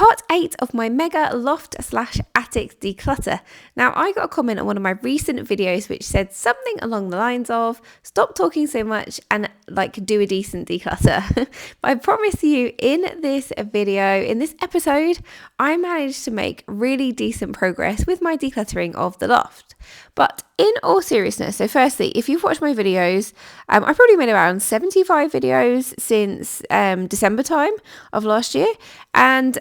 part 8 of my mega loft / attic declutter. Now, I got a comment on one of my recent videos which said something along the lines of stop talking so much and do a decent declutter. But I promise you, in this video, in this episode, I managed to make really decent progress with my decluttering of the loft. But in all seriousness, so firstly, if you've watched my videos, I've probably made around 75 videos since December time of last year, and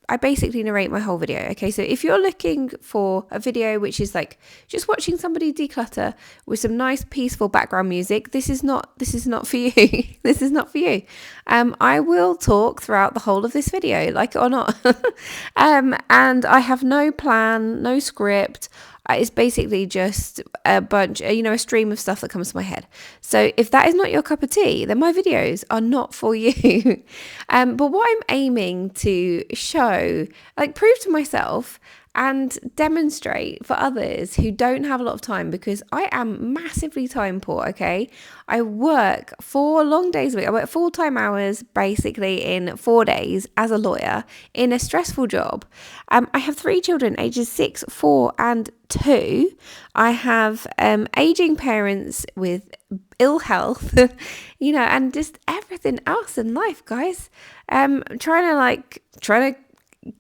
I basically narrate my whole video. Okay, so if you're looking for a video which is like just watching somebody declutter with some nice peaceful background music, this is not for you. This is not for you. I will talk throughout the whole of this video, like it or not. And I have no plan, no script. It's basically just a bunch, a stream of stuff that comes to my head. So if that is not your cup of tea, then my videos are not for you. But what I'm aiming to show, prove to myself and demonstrate for others who don't have a lot of time, because I am massively time poor, okay? I work 4 long days a week. I work full-time hours basically in 4 days as a lawyer in a stressful job. I have 3 children, ages 6, 4 and 2. I have aging parents with ill health, and just everything else in life, guys. Trying to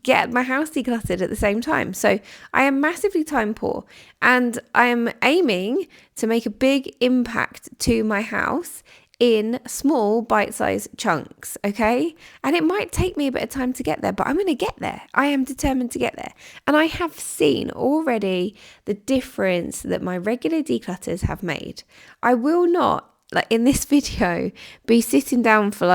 get my house decluttered at the same time. So I am massively time poor, and I'm aiming to make a big impact to my house in small bite-sized chunks, okay? And it might take me a bit of time to get there, but I'm going to get there. I am determined to get there. And I have seen already the difference that my regular declutters have made. I will not, in this video, be sitting down for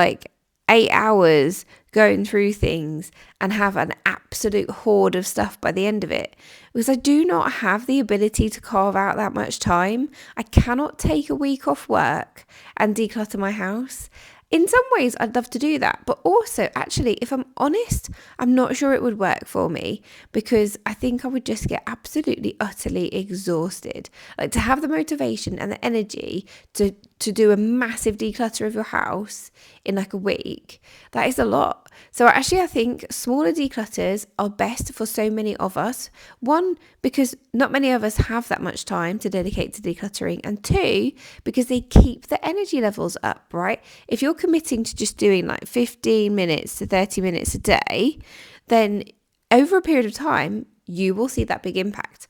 8 hours going through things and have an absolute hoard of stuff by the end of it, because I do not have the ability to carve out that much time. I cannot take a week off work and declutter my house. In some ways, I'd love to do that, but also, actually, if I'm honest, I'm not sure it would work for me, because I think I would just get absolutely, utterly exhausted. To have the motivation and the energy to do a massive declutter of your house in a week, that is a lot. So actually, I think smaller declutters are best for so many of us. 1, because not many of us have that much time to dedicate to decluttering, and 2, because they keep the energy levels up, right? If you're committing to just doing 15 minutes to 30 minutes a day, then over a period of time, you will see that big impact.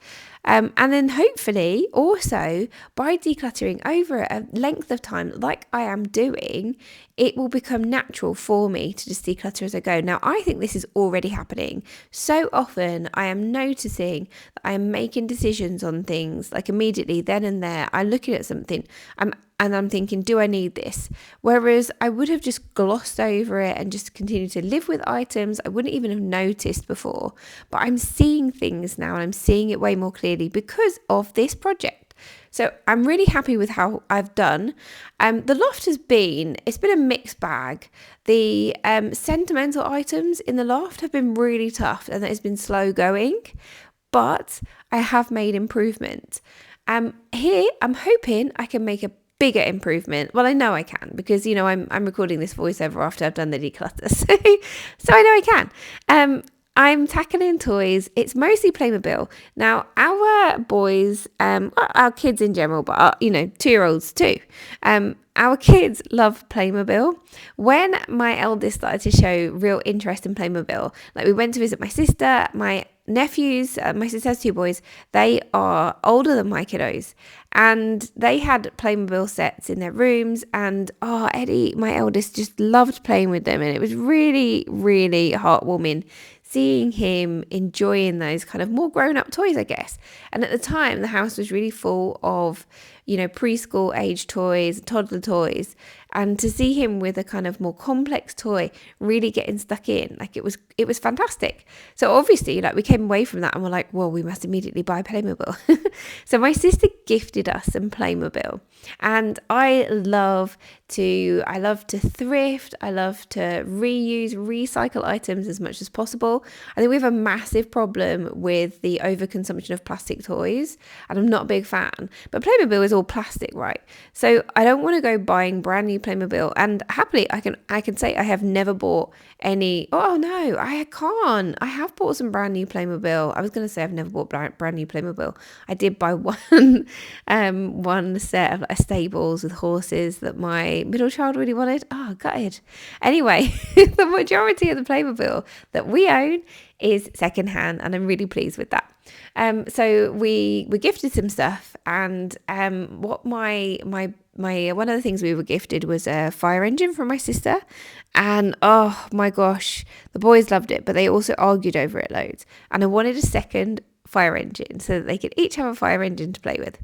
And then hopefully also by decluttering over a length of time, like I am doing, it will become natural for me to just declutter as I go. Now, I think this is already happening. So often I am noticing that I am making decisions on things immediately then and there. I'm looking at something and I'm thinking, do I need this? Whereas I would have just glossed over it and just continued to live with items I wouldn't even have noticed before. But I'm seeing things now, and I'm seeing it way more clearly because of this project. So I'm really happy with how I've done. The loft has been a mixed bag. The sentimental items in the loft have been really tough, and that has been slow going, but I have made improvement. Here I'm hoping I can make a bigger improvement. Well, I know I can, because I'm recording this voiceover after I've done the declutter, so I know I can. I'm tackling toys. It's mostly Playmobil. Now, our boys, our kids in general, but our, 2-year-olds too. Our kids love Playmobil. When my eldest started to show real interest in Playmobil, we went to visit my sister, my nephews, my sister has 2 boys. They are older than my kiddos, and they had Playmobil sets in their rooms, and Eddie, my eldest, just loved playing with them, and it was really, really heartwarming seeing him enjoying those kind of more grown-up toys, I guess. And at the time, the house was really full of preschool age toys, toddler toys, and to see him with a kind of more complex toy really getting stuck in, it was fantastic. So obviously, we came away from that and we're like, well, we must immediately buy Playmobil. So my sister gifted us some Playmobil, and I love to thrift. I love to recycle items as much as possible. I think we have a massive problem with the overconsumption of plastic toys, and I'm not a big fan. But Playmobil is all plastic, right? So I don't want to go buying brand new new Playmobil, and happily I can say I have never bought any. Oh no, I can't. I have bought some brand new Playmobil. I was going to say I've never bought brand new Playmobil. I did buy one set of like stables with horses that my middle child really wanted. Oh, gutted. Anyway, the majority of the Playmobil that we own is secondhand, and I'm really pleased with that. So we gifted some stuff, and what my one of the things we were gifted was a fire engine from my sister, and oh my gosh, the boys loved it, but they also argued over it loads, and I wanted a second fire engine so that they could each have a fire engine to play with.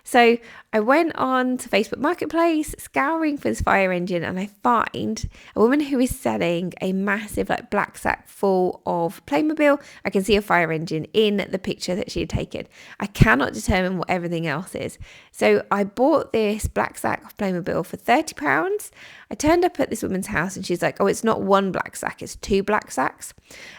So I went on to Facebook Marketplace, scouring for this fire engine, and I find a woman who is selling a massive like black sack full of Playmobil. I can see a fire engine in the picture that she had taken. I cannot determine what everything else is. So I bought this black sack of Playmobil for £30. I turned up at this woman's house and she's like, oh, it's not one black sack, it's 2 black sacks.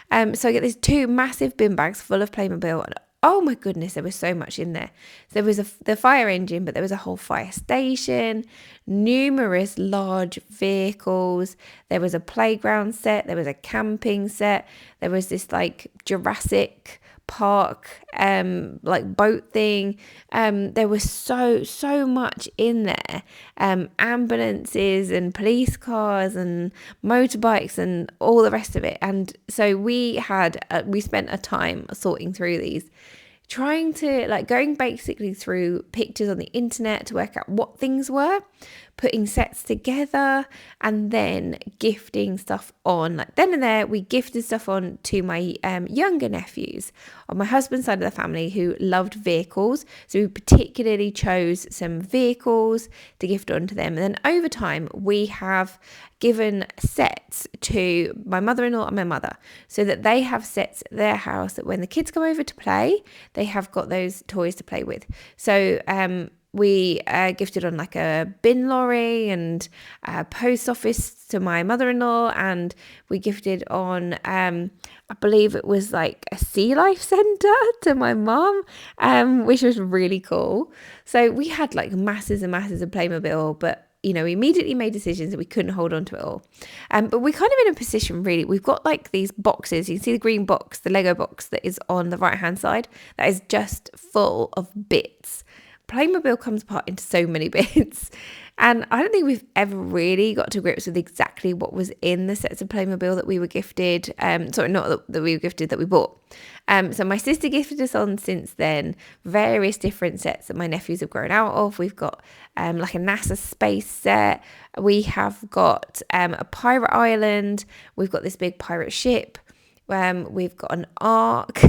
So I get these 2 massive bin bags full of Playmobil, and oh my goodness, there was so much in there. So there was the fire engine, but there was a whole fire station, numerous large vehicles. There was a playground set. There was a camping set. There was this like Jurassic Park, like boat thing. There was so much in there. Ambulances and police cars and motorbikes and all the rest of it. And so we spent a time sorting through these, trying to like going basically through pictures on the internet to work out what things were, putting sets together, and then gifting stuff on. Like then and there, we gifted stuff on to my younger nephews on my husband's side of the family who loved vehicles. So we particularly chose some vehicles to gift on to them. And then over time, we have given sets to my mother-in-law and my mother so that they have sets at their house that when the kids come over to play, they have got those toys to play with. So we gifted on like a bin lorry and a post office to my mother-in-law, and we gifted on I believe it was like a sea life centre to my mum, which was really cool. So we had like masses and masses of Playmobil, but we immediately made decisions that we couldn't hold on to it all. But we're kind of in a position, really. We've got like these boxes. You can see the green box, the Lego box that is on the right-hand side. That is just full of bits. Playmobil comes apart into so many bits. And I don't think we've ever really got to grips with exactly what was in the sets of Playmobil that we were gifted. Sorry, not that we were gifted, that we bought. So my sister gifted us on since then various different sets that my nephews have grown out of. We've got like a NASA space set. We have got a pirate island. We've got this big pirate ship. We've got an ark.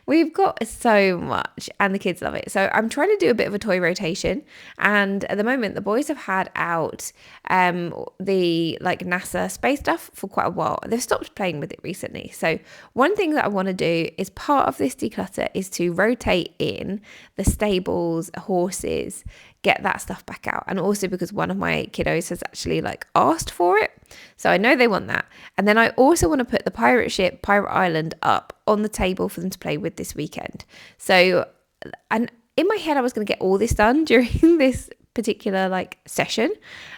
We've got so much, and the kids love it. So I'm trying to do a bit of a toy rotation, and at the moment the boys have had out the like NASA space stuff for quite a while. They've stopped playing with it recently. So one thing that I want to do is part of this declutter is to rotate in the stables, horses, get that stuff back out. And also because one of my kiddos has actually like asked for it, so I know they want that. And then I also want to put the pirate ship, pirate island up on the table for them to play with this weekend. So, and in my head I was going to get all this done during this particular like session,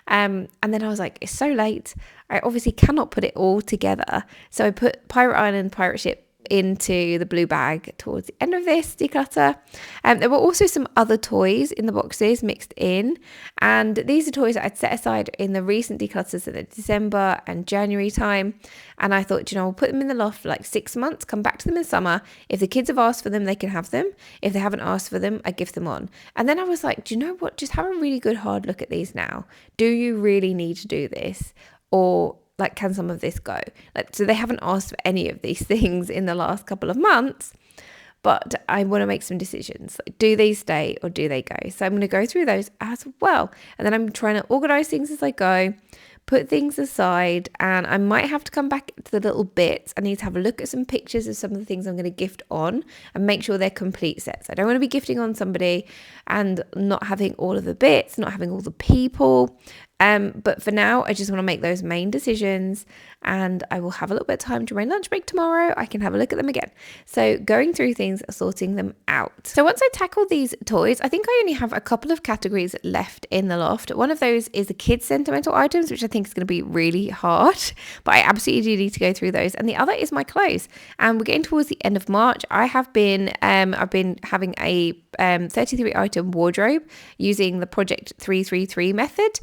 and then I was like, it's so late, I obviously cannot put it all together. So I put pirate island, pirate ship into the blue bag towards the end of this declutter. There were also some other toys in the boxes mixed in, and these are toys that I'd set aside in the recent declutters at the December and January time, and I thought, I'll put them in the loft for like 6 months, come back to them in summer. If the kids have asked for them, they can have them. If they haven't asked for them, I give them on. And then I was like, do you know what, just have a really good hard look at these now. Do you really need to do this, or like, can some of this go? Like, so they haven't asked for any of these things in the last couple of months, but I want to make some decisions. Like, do they stay or do they go? So I'm going to go through those as well. And then I'm trying to organize things as I go, put things aside, and I might have to come back to the little bits. I need to have a look at some pictures of some of the things I'm going to gift on and make sure they're complete sets. I don't want to be gifting on somebody and not having all of the bits, not having all the people. But for now, I just want to make those main decisions and I will have a little bit of time during my lunch break tomorrow. I can have a look at them again. So going through things, sorting them out. So once I tackle these toys, I think I only have a couple of categories left in the loft. One of those is the kids' sentimental items, which I think is going to be really hard, but I absolutely do need to go through those. And the other is my clothes. And we're getting towards the end of March. I've been having a 33 item wardrobe using the Project 333 method.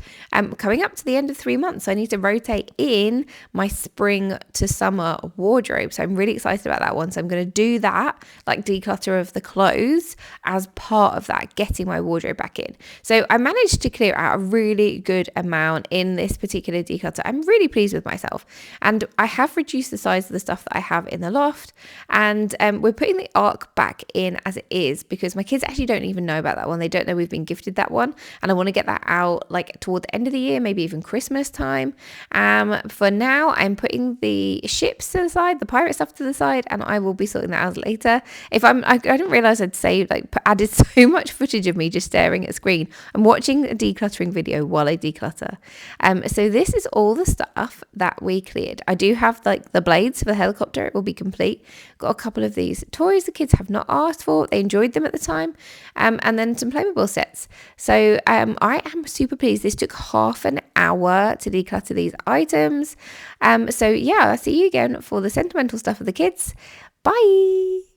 Coming up to the end of 3 months, so I need to rotate in my spring to summer wardrobe. So I'm really excited about that one. So I'm going to do that, like declutter of the clothes, as part of that, getting my wardrobe back in. So I managed to clear out a really good amount in this particular declutter. I'm really pleased with myself, and I have reduced the size of the stuff that I have in the loft, and we're putting the arc back in as it is because my kids actually don't even know about that one. They don't know we've been gifted that one, and I want to get that out like toward the end of the year, maybe even Christmas time. For now, I'm putting the ships to the side, the pirate stuff to the side, and I will be sorting that out later. I didn't realize I'd saved, added so much footage of me just staring at a screen. I'm watching a decluttering video while I declutter. So this is all the stuff that we cleared. I do have like the blades for the helicopter. It will be complete. Got a couple of these toys the kids have not asked for. They enjoyed them at the time. And then some Playmobil sets. So I am super pleased. This took half an hour to declutter these items. So yeah, I'll see you again for the sentimental stuff of the kids. Bye.